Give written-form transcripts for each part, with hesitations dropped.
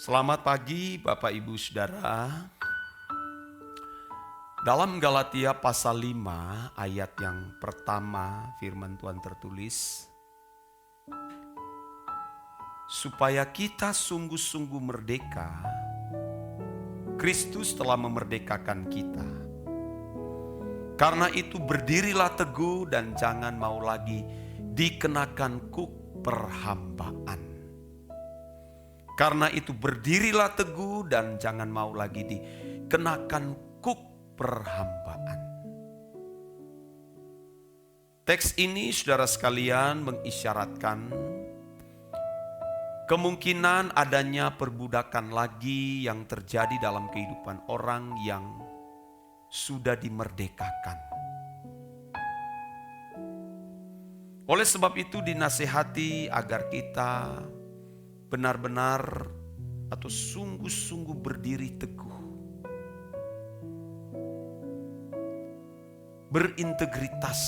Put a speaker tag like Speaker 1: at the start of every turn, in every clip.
Speaker 1: Selamat pagi Bapak Ibu Saudara. Dalam Galatia pasal 5 ayat yang pertama firman Tuhan tertulis, supaya kita sungguh-sungguh merdeka, Kristus telah memerdekakan kita. Karena itu berdirilah teguh dan jangan mau lagi dikenakan kuk perhambaan. Karena itu berdirilah teguh dan jangan mau lagi dikenakan kuk perhambaan. Teks ini saudara sekalian mengisyaratkan kemungkinan adanya perbudakan lagi yang terjadi dalam kehidupan orang yang sudah dimerdekakan. Oleh sebab itu dinasihati agar kita benar-benar atau sungguh-sungguh berdiri teguh, berintegritas.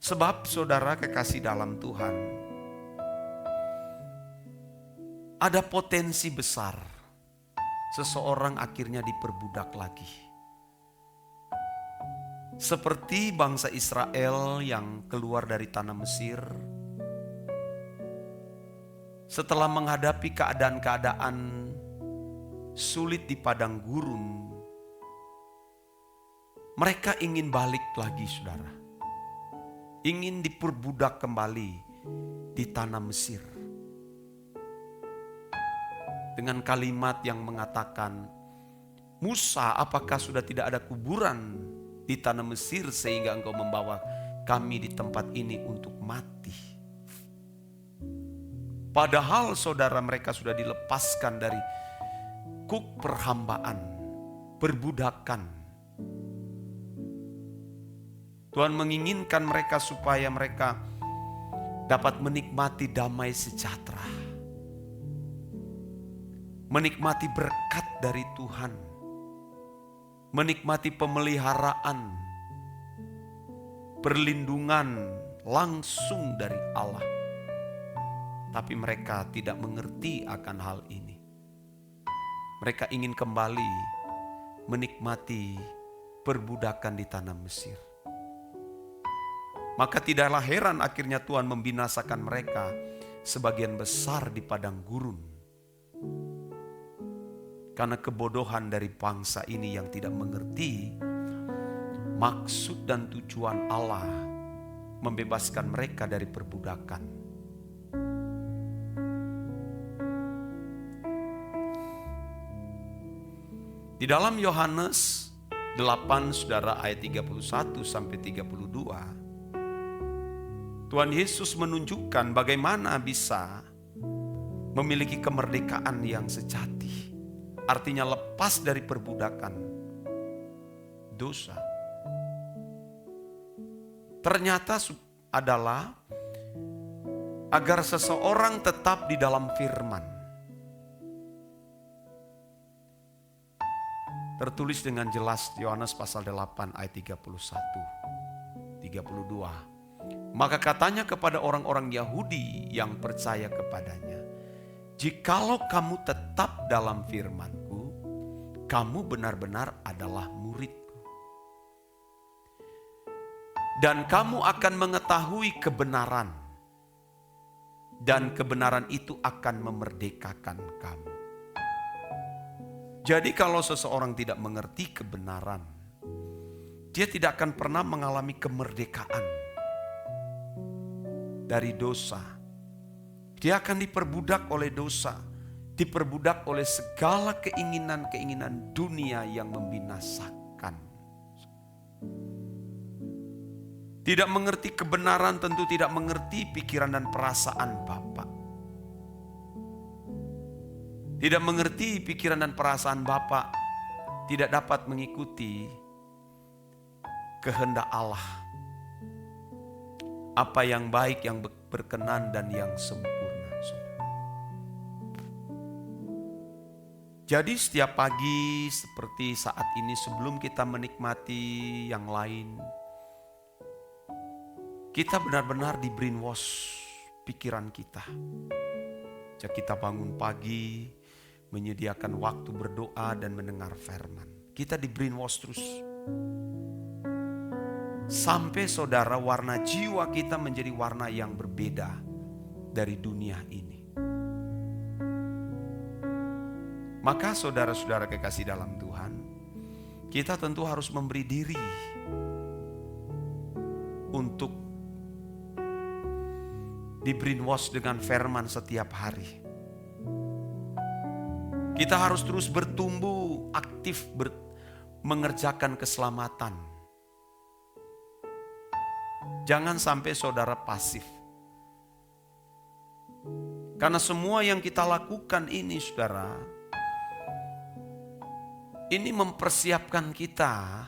Speaker 1: Sebab saudara kekasih dalam Tuhan, ada potensi besar seseorang akhirnya diperbudak lagi. Seperti bangsa Israel yang keluar dari tanah Mesir, setelah menghadapi keadaan-keadaan sulit di padang gurun, mereka ingin balik lagi saudara. Ingin diperbudak kembali di tanah Mesir. Dengan kalimat yang mengatakan, Musa, apakah sudah tidak ada kuburan di tanah Mesir sehingga engkau membawa kami di tempat ini untuk mati? Padahal saudara mereka sudah dilepaskan dari kuk perhambaan, perbudakan. Tuhan menginginkan mereka supaya mereka dapat menikmati damai sejahtera. Menikmati berkat dari Tuhan. Menikmati pemeliharaan, perlindungan langsung dari Allah. Tapi mereka tidak mengerti akan hal ini. Mereka ingin kembali menikmati perbudakan di tanah Mesir. Maka tidaklah heran akhirnya Tuhan membinasakan mereka sebagian besar di padang gurun. Karena kebodohan dari bangsa ini yang tidak mengerti maksud dan tujuan Allah membebaskan mereka dari perbudakan. Di dalam Yohanes 8 saudara ayat 31 sampai 32, Tuhan Yesus menunjukkan bagaimana bisa memiliki kemerdekaan yang sejati. Artinya lepas dari perbudakan dosa. Ternyata adalah agar seseorang tetap di dalam firman. Tertulis dengan jelas Yohanes pasal 8 ayat 31, 32. Maka katanya kepada orang-orang Yahudi yang percaya kepadanya, jikalau kamu tetap dalam firman-Ku, kamu benar-benar adalah murid-Ku. Dan kamu akan mengetahui kebenaran, dan kebenaran itu akan memerdekakan kamu. Jadi kalau seseorang tidak mengerti kebenaran, dia tidak akan pernah mengalami kemerdekaan dari dosa. Dia akan diperbudak oleh dosa, diperbudak oleh segala keinginan-keinginan dunia yang membinasakan. Tidak mengerti kebenaran tentu tidak mengerti pikiran dan perasaan Bapa. Tidak mengerti pikiran dan perasaan Bapa, tidak dapat mengikuti kehendak Allah. Apa yang baik, yang berkenan dan yang sempurna. Jadi setiap pagi seperti saat ini sebelum kita menikmati yang lain, kita benar-benar di brainwash pikiran kita. Sejak kita bangun pagi, menyediakan waktu berdoa dan mendengar firman. Kita di brainwash terus. Sampai saudara warna jiwa kita menjadi warna yang berbeda dari dunia ini. Maka saudara-saudara kekasih dalam Tuhan, kita tentu harus memberi diri untuk di brainwash dengan firman setiap hari. Kita harus terus bertumbuh, aktif mengerjakan keselamatan. Jangan sampai saudara pasif. Karena semua yang kita lakukan ini, saudara, ini mempersiapkan kita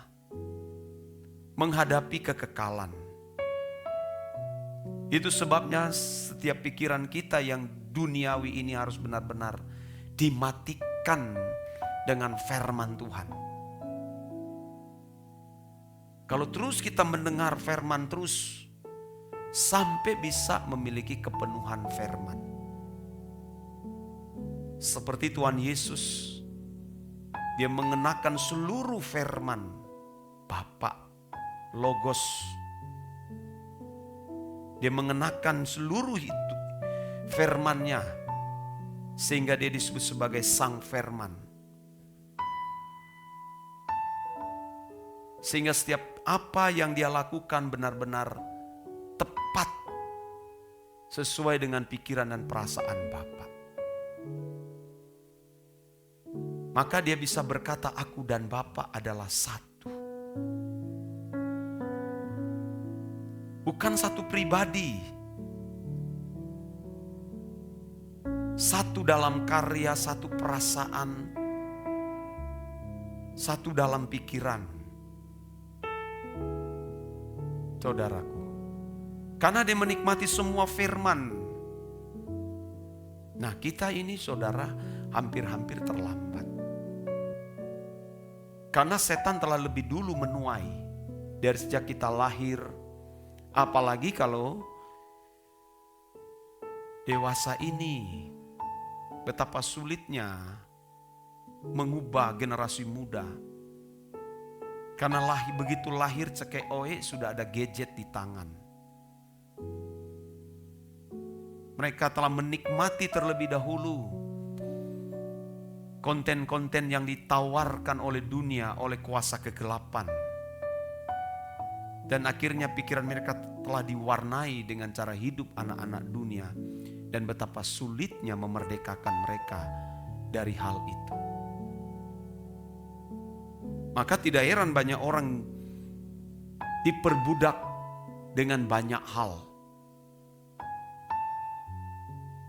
Speaker 1: menghadapi kekekalan. Itu sebabnya setiap pikiran kita yang duniawi ini harus benar-benar dimatikan dengan firman Tuhan. Kalau terus kita mendengar firman terus, sampai bisa memiliki kepenuhan firman. Seperti Tuhan Yesus, Dia mengenakan seluruh firman Bapa, Logos. Dia mengenakan seluruh itu firman-Nya, sehingga Dia disebut sebagai Sang Firman. Sehingga setiap apa yang Dia lakukan benar-benar tepat sesuai dengan pikiran dan perasaan Bapa. Maka Dia bisa berkata, aku dan Bapa adalah satu. Bukan satu pribadi. Satu dalam karya, satu perasaan, satu dalam pikiran. Saudaraku, karena Dia menikmati semua firman. Nah, kita ini saudara hampir-hampir terlambat. Karena setan telah lebih dulu menuai dari sejak kita lahir. Apalagi kalau dewasa ini, betapa sulitnya mengubah generasi muda. Karena begitu lahir cekek oe sudah ada gadget di tangan. Mereka telah menikmati terlebih dahulu konten-konten yang ditawarkan oleh dunia, oleh kuasa kegelapan. Dan akhirnya pikiran mereka telah diwarnai dengan cara hidup anak-anak dunia. Dan betapa sulitnya memerdekakan mereka dari hal itu. Maka tidak heran banyak orang diperbudak dengan banyak hal.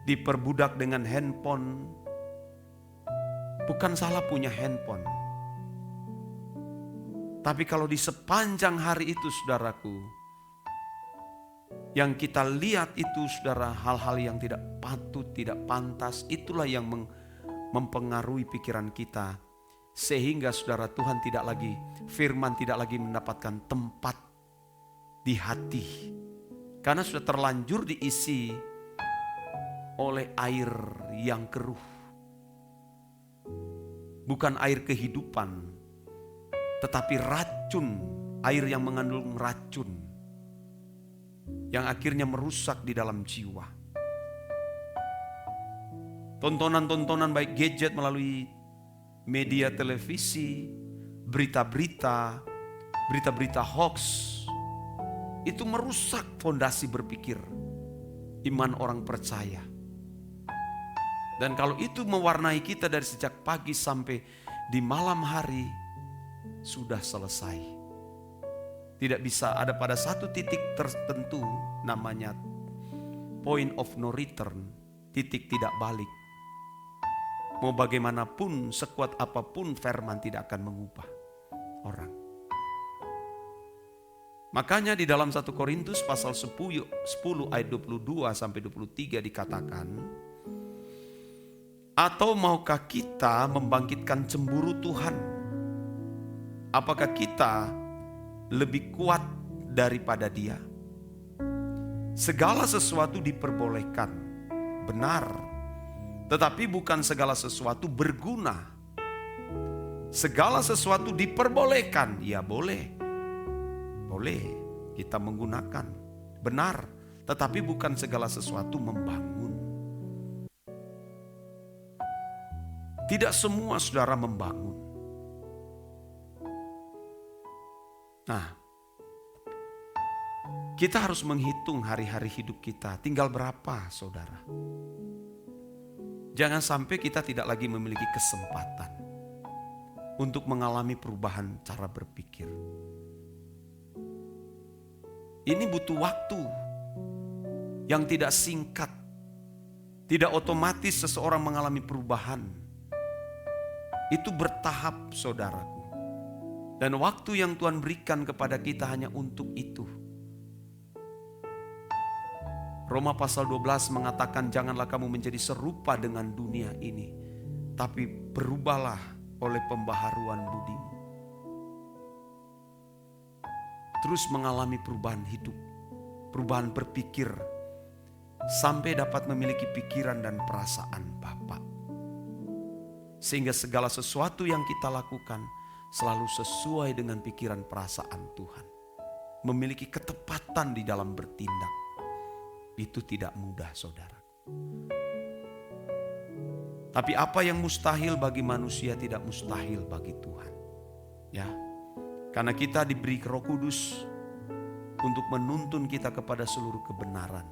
Speaker 1: Diperbudak dengan handphone. Bukan salah punya handphone. Tapi kalau di sepanjang hari itu, saudaraku, yang kita lihat itu, saudara, hal-hal yang tidak patut, tidak pantas, itulah yang mempengaruhi pikiran kita. Sehingga saudara, Tuhan tidak lagi, firman tidak lagi mendapatkan tempat di hati. Karena sudah terlanjur diisi oleh air yang keruh. Bukan air kehidupan, tetapi racun, air yang mengandung racun. Yang akhirnya merusak di dalam jiwa. Tontonan-tontonan baik gadget melalui media televisi, berita-berita hoax, itu merusak fondasi berpikir iman orang percaya. Dan kalau itu mewarnai kita dari sejak pagi sampai di malam hari, sudah selesai. Tidak bisa ada pada satu titik tertentu, namanya point of no return, titik tidak balik. Mau bagaimanapun, sekuat apapun firman tidak akan mengubah orang. Makanya di dalam 1 Korintus pasal 10 ayat 22 sampai 23 dikatakan, atau maukah kita membangkitkan cemburu Tuhan? Apakah kita lebih kuat daripada Dia? Segala sesuatu diperbolehkan, benar. Tetapi bukan segala sesuatu berguna. Segala sesuatu diperbolehkan, ya boleh. Boleh kita menggunakan, benar. Tetapi bukan segala sesuatu membangun. Tidak semua saudara membangun. Nah, kita harus menghitung hari-hari hidup kita. Tinggal berapa, saudara? Jangan sampai kita tidak lagi memiliki kesempatan untuk mengalami perubahan cara berpikir. Ini butuh waktu yang tidak singkat. Tidak otomatis seseorang mengalami perubahan. Itu bertahap, saudaraku. Dan waktu yang Tuhan berikan kepada kita hanya untuk itu. Roma pasal 12 mengatakan, janganlah kamu menjadi serupa dengan dunia ini, tapi berubahlah oleh pembaharuan budimu. Terus mengalami perubahan hidup, perubahan berpikir, sampai dapat memiliki pikiran dan perasaan Bapa. Sehingga segala sesuatu yang kita lakukan selalu sesuai dengan pikiran perasaan Tuhan. Memiliki ketepatan di dalam bertindak. Itu tidak mudah, saudara. Tapi apa yang mustahil bagi manusia tidak mustahil bagi Tuhan. Ya, karena kita diberi Roh Kudus untuk menuntun kita kepada seluruh kebenaran.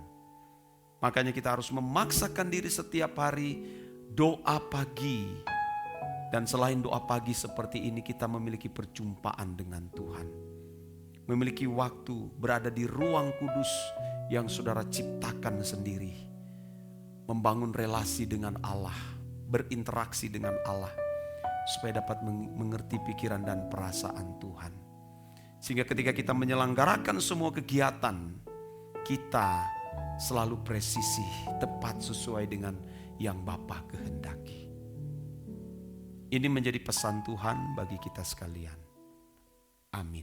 Speaker 1: Makanya kita harus memaksakan diri setiap hari doa pagi. Dan selain doa pagi seperti ini, kita memiliki perjumpaan dengan Tuhan. Memiliki waktu berada di ruang kudus yang saudara ciptakan sendiri. Membangun relasi dengan Allah, berinteraksi dengan Allah, supaya dapat mengerti pikiran dan perasaan Tuhan. Sehingga ketika kita menyelenggarakan semua kegiatan, kita selalu presisi, tepat sesuai dengan yang Bapa kehendaki. Ini menjadi pesan Tuhan bagi kita sekalian. Amin.